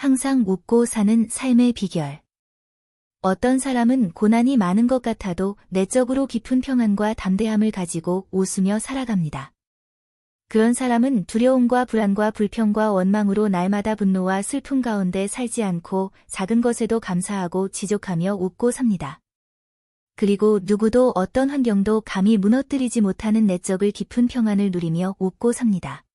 항상 웃고 사는 삶의 비결. 어떤 사람은 고난이 많은 것 같아도 내적으로 깊은 평안과 담대함을 가지고 웃으며 살아갑니다. 그런 사람은 두려움과 불안과 불평과 원망으로 날마다 분노와 슬픔 가운데 살지 않고 작은 것에도 감사하고 지족하며 웃고 삽니다. 그리고 누구도 어떤 환경도 감히 무너뜨리지 못하는 내적을 깊은 평안을 누리며 웃고 삽니다.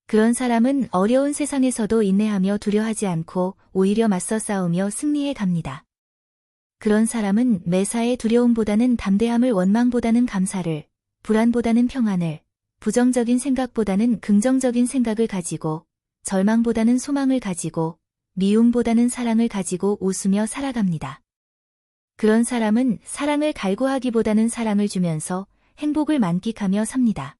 그런 사람은 어려운 세상에서도 인내하며 두려워하지 않고 오히려 맞서 싸우며 승리해 갑니다. 그런 사람은 매사에 두려움보다는 담대함을, 원망보다는 감사를, 불안보다는 평안을, 부정적인 생각보다는 긍정적인 생각을 가지고, 절망보다는 소망을 가지고, 미움보다는 사랑을 가지고 웃으며 살아갑니다. 그런 사람은 사랑을 갈구하기보다는 사랑을 주면서 행복을 만끽하며 삽니다.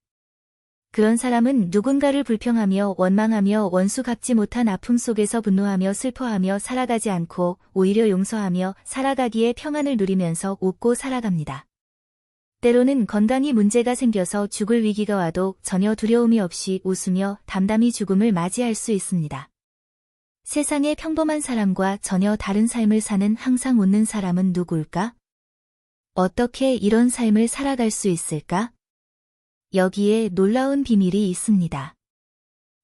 그런 사람은 누군가를 불평하며 원망하며 원수 갚지 못한 아픔 속에서 분노하며 슬퍼하며 살아가지 않고 오히려 용서하며 살아가기에 평안을 누리면서 웃고 살아갑니다. 때로는 건강이 문제가 생겨서 죽을 위기가 와도 전혀 두려움이 없이 웃으며 담담히 죽음을 맞이할 수 있습니다. 세상의 평범한 사람과 전혀 다른 삶을 사는 항상 웃는 사람은 누구일까? 어떻게 이런 삶을 살아갈 수 있을까? 여기에 놀라운 비밀이 있습니다.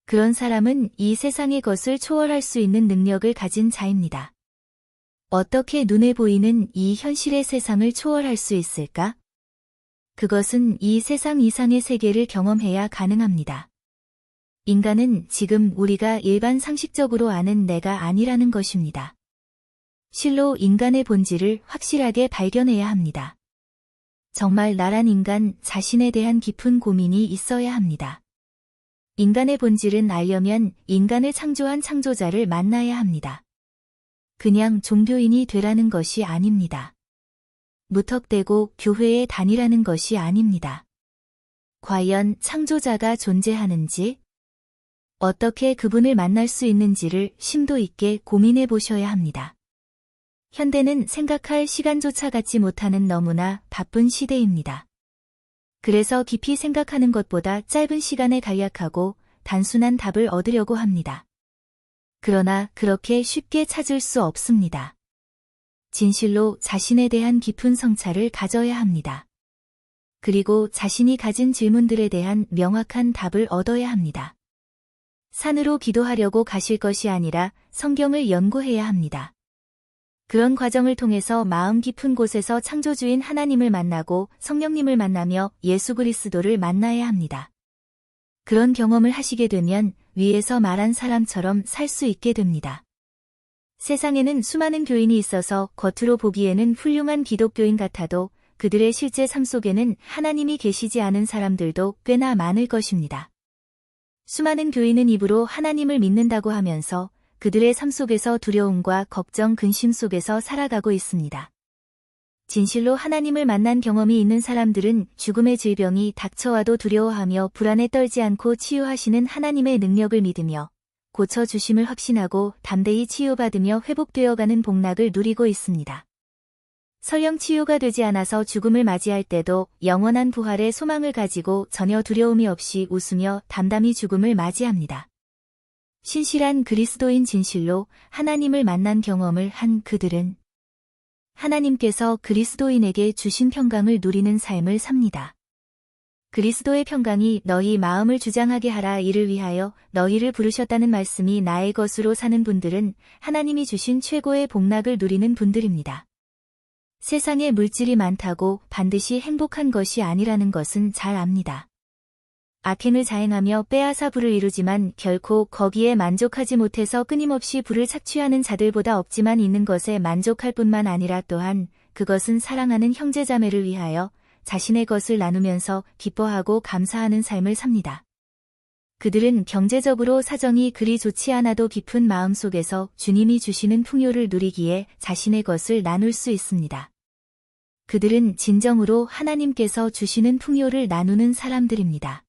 그런 사람은 이 세상의 것을 초월할 수 있는 능력을 가진 자입니다. 어떻게 눈에 보이는 이 현실의 세상을 초월할 수 있을까? 그것은 이 세상 이상의 세계를 경험해야 가능합니다. 인간은 지금 우리가 일반 상식적으로 아는 내가 아니라는 것입니다. 실로 인간의 본질을 확실하게 발견해야 합니다. 정말 나란 인간 자신에 대한 깊은 고민이 있어야 합니다. 인간의 본질은 알려면 인간을 창조한 창조자를 만나야 합니다. 그냥 종교인이 되라는 것이 아닙니다. 무턱대고 교회에 다니라는 것이 아닙니다. 과연 창조자가 존재하는지, 어떻게 그분을 만날 수 있는지를 심도 있게 고민해 보셔야 합니다. 현대는 생각할 시간조차 갖지 못하는 너무나 바쁜 시대입니다. 그래서 깊이 생각하는 것보다 짧은 시간에 간략하고 단순한 답을 얻으려고 합니다. 그러나 그렇게 쉽게 찾을 수 없습니다. 진실로 자신에 대한 깊은 성찰을 가져야 합니다. 그리고 자신이 가진 질문들에 대한 명확한 답을 얻어야 합니다. 산으로 기도하려고 가실 것이 아니라 성경을 연구해야 합니다. 그런 과정을 통해서 마음 깊은 곳에서 창조주인 하나님을 만나고 성령님을 만나며 예수 그리스도를 만나야 합니다. 그런 경험을 하시게 되면 위에서 말한 사람처럼 살 수 있게 됩니다. 세상에는 수많은 교인이 있어서 겉으로 보기에는 훌륭한 기독교인 같아도 그들의 실제 삶 속에는 하나님이 계시지 않은 사람들도 꽤나 많을 것입니다. 수많은 교인은 입으로 하나님을 믿는다고 하면서 그들의 삶 속에서 두려움과 걱정, 근심 속에서 살아가고 있습니다. 진실로 하나님을 만난 경험이 있는 사람들은 죽음의 질병이 닥쳐와도 두려워하며 불안에 떨지 않고 치유하시는 하나님의 능력을 믿으며 고쳐주심을 확신하고 담대히 치유받으며 회복되어가는 복락을 누리고 있습니다. 설령 치유가 되지 않아서 죽음을 맞이할 때도 영원한 부활의 소망을 가지고 전혀 두려움이 없이 웃으며 담담히 죽음을 맞이합니다. 신실한 그리스도인, 진실로 하나님을 만난 경험을 한 그들은 하나님께서 그리스도인에게 주신 평강을 누리는 삶을 삽니다. 그리스도의 평강이 너희 마음을 주장하게 하라, 이를 위하여 너희를 부르셨다는 말씀이 나의 것으로 사는 분들은 하나님이 주신 최고의 복락을 누리는 분들입니다. 세상에 물질이 많다고 반드시 행복한 것이 아니라는 것은 잘 압니다. 악행을 자행하며 빼앗아 부를 이루지만 결코 거기에 만족하지 못해서 끊임없이 부를 착취하는 자들보다 없지만 있는 것에 만족할 뿐만 아니라 또한 그것은 사랑하는 형제자매를 위하여 자신의 것을 나누면서 기뻐하고 감사하는 삶을 삽니다. 그들은 경제적으로 사정이 그리 좋지 않아도 깊은 마음 속에서 주님이 주시는 풍요를 누리기에 자신의 것을 나눌 수 있습니다. 그들은 진정으로 하나님께서 주시는 풍요를 나누는 사람들입니다.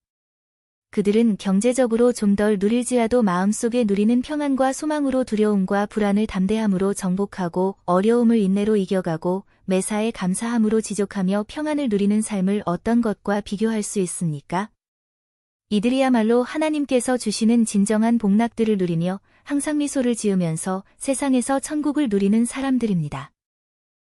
그들은 경제적으로 좀 덜 누릴지라도 마음속에 누리는 평안과 소망으로 두려움과 불안을 담대함으로 정복하고 어려움을 인내로 이겨가고 매사에 감사함으로 지족하며 평안을 누리는 삶을 어떤 것과 비교할 수 있습니까? 이들이야말로 하나님께서 주시는 진정한 복락들을 누리며 항상 미소를 지으면서 세상에서 천국을 누리는 사람들입니다.